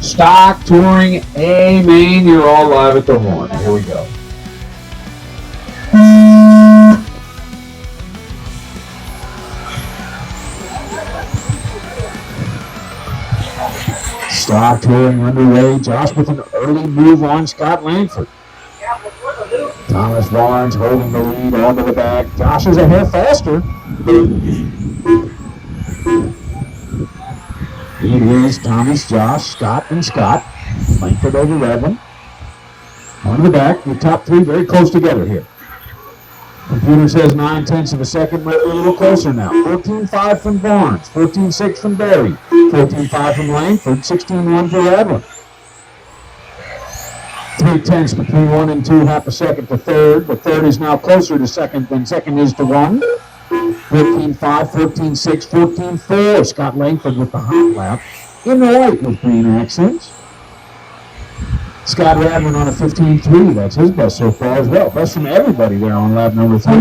Stock Touring A Main, you're all live at the horn. Here we go. Stock Touring underway. Josh with an early move on Scott Langford. Thomas Barnes holding the lead onto the back. Josh is a hair faster. It is Thomas, Josh, Scott, and Scott. Langford over Redmond. On the back, the top three very close together here. Computer says 9/10 of a second, might be a little closer now. 14.5 from Barnes, 14.6 from Barry, 14.5 from Langford, 16.1 for Redmond. 3/10 between 1 and 2, half a second to third. The third is now closer to second than second is to 1. 14.5, 14.6, 14.4. Scott Langford with the hot lap in the white with green accents. Scott Radman on a 15.3. That's his best so far as well. Best from everybody there on lap number 3.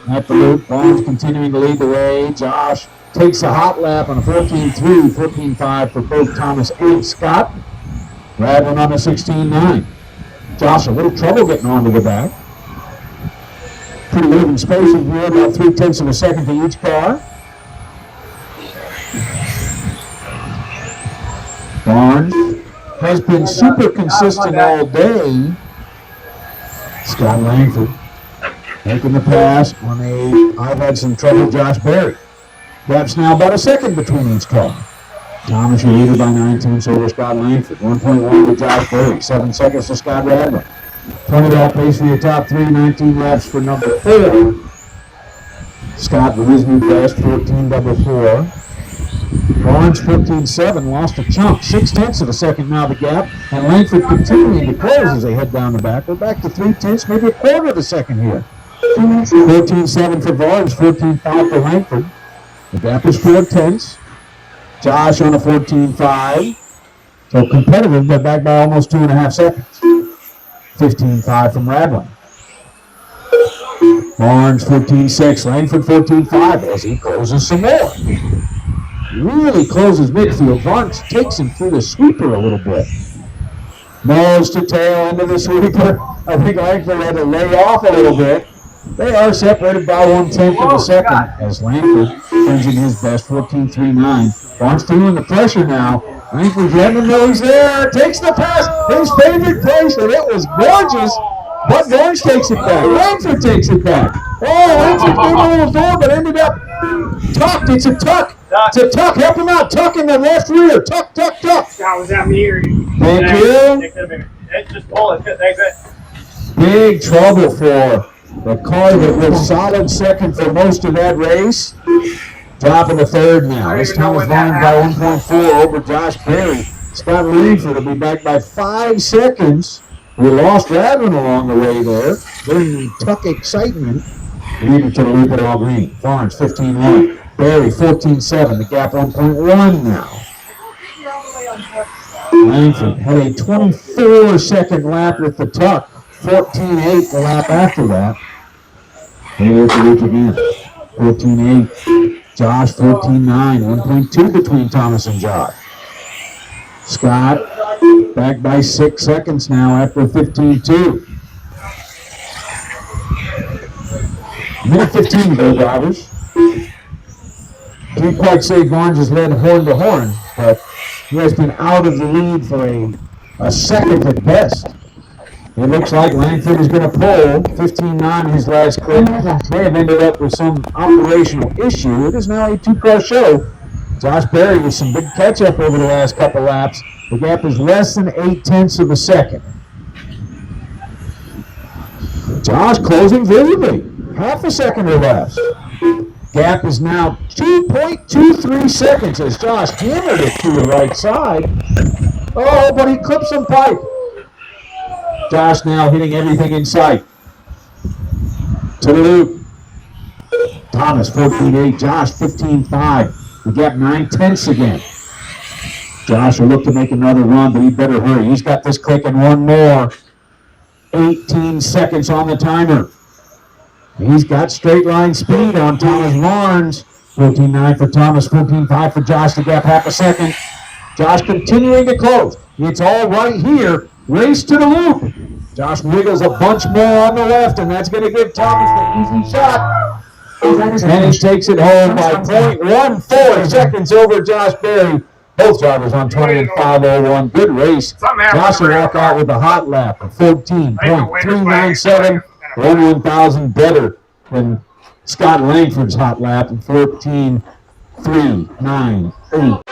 At the loop, Barnes continuing to lead the way. Josh takes a hot lap on a 14.3, 14.5 for both Thomas and Scott. Radman on a 16.9. Josh a little trouble getting onto the back. Pretty even space in here, about 3/10 of a second to each car. Barnes has been super consistent all day. Scott Langford making the pass on I've had some trouble, Josh Berry. Gap's now about a second between each car. Thomas, your leader by 9/10 over Scott Langford. 1.1 to Josh Berry. 7 seconds to Scott Radman. 20 lap pace for your top three, 19 laps for number 4. Scott with his new best, 14.4. Barnes 14.7, lost a chunk. 6/10 of a second now the gap. And Langford continuing to close as they head down the back. We're back to 3/10, maybe a quarter of a second here. 14.7 for Barnes, 14.5 for Langford. The gap is 4/10. Josh on a 14.5. So competitive, but back by almost 2.5 seconds. 15.5 from Radlin. Barnes 14.6, Langford 14.5 as he closes some more. Really closes midfield. Barnes takes him through the sweeper a little bit. Nose to tail into the sweeper. I think Langford had to lay off a little bit. They are separated by 1/10 of a second as Langford brings in his best, 14.39. Barnes feeling the pressure now. Langford's letting him know he's there, takes the pass, his favorite place, and it was gorgeous, but Barnes takes it back. Langford takes it back. Oh, Langford came a little door, but ended up tucked. It's a tuck. It's a tuck. Help him out. Tuck in the left rear. Tuck, tuck, tuck. Scott was out here. Thank you. Just pull it. Big trouble for the car that was solid second for most of that race. Dropping the third now. This time is volume by 1.4 over Josh Berry. Scott Langford will be back by 5 seconds. We lost Radlin along the way there during the tuck excitement. Leading to the loop at all green. Barnes 15.1. Berry 14.7. The gap 1.1 now. Langford had a 24-second lap with the tuck. 14.8 the lap after that. Here at the loop again. 14.8. Josh 14.9, 1.2 between Thomas and Josh. Scott back by 6 seconds now after 15.2. Minute 15 to go, drivers. Can't quite say Barnes has led horn to horn, but he has been out of the lead for a second at best. It looks like Langford is going to pull 15.9 his last clip. May have ended up with some operational issue. It is now a 2-car show. Josh Berry with some big catch-up over the last couple laps. The gap is less than 8/10 of a second. Josh closing visibly. Half a second or less. Gap is now 2.23 seconds as Josh hammered it to the right side. Oh, but he clipped some pipe. Josh now hitting everything in sight. To the loop. Thomas 14.8, Josh 15.5. The gap 9/10 again. Josh will look to make another run, but he better hurry. He's got this clicking one more. 18 seconds on the timer. He's got straight line speed on Thomas Barnes. 14.9 for Thomas, 14.5 for Josh. The gap half a second. Josh continuing to close. It's all right here. Race to the loop. Josh wiggles a bunch more on the left, and that's going to give Thomas the easy shot. And he takes it home by 0.14 seconds over Josh Berry. Both drivers on 20 and 501. Good race. Josh will walk out with a hot lap of 14.397. Over 1,000 better than Scott Langford's hot lap of 14.398.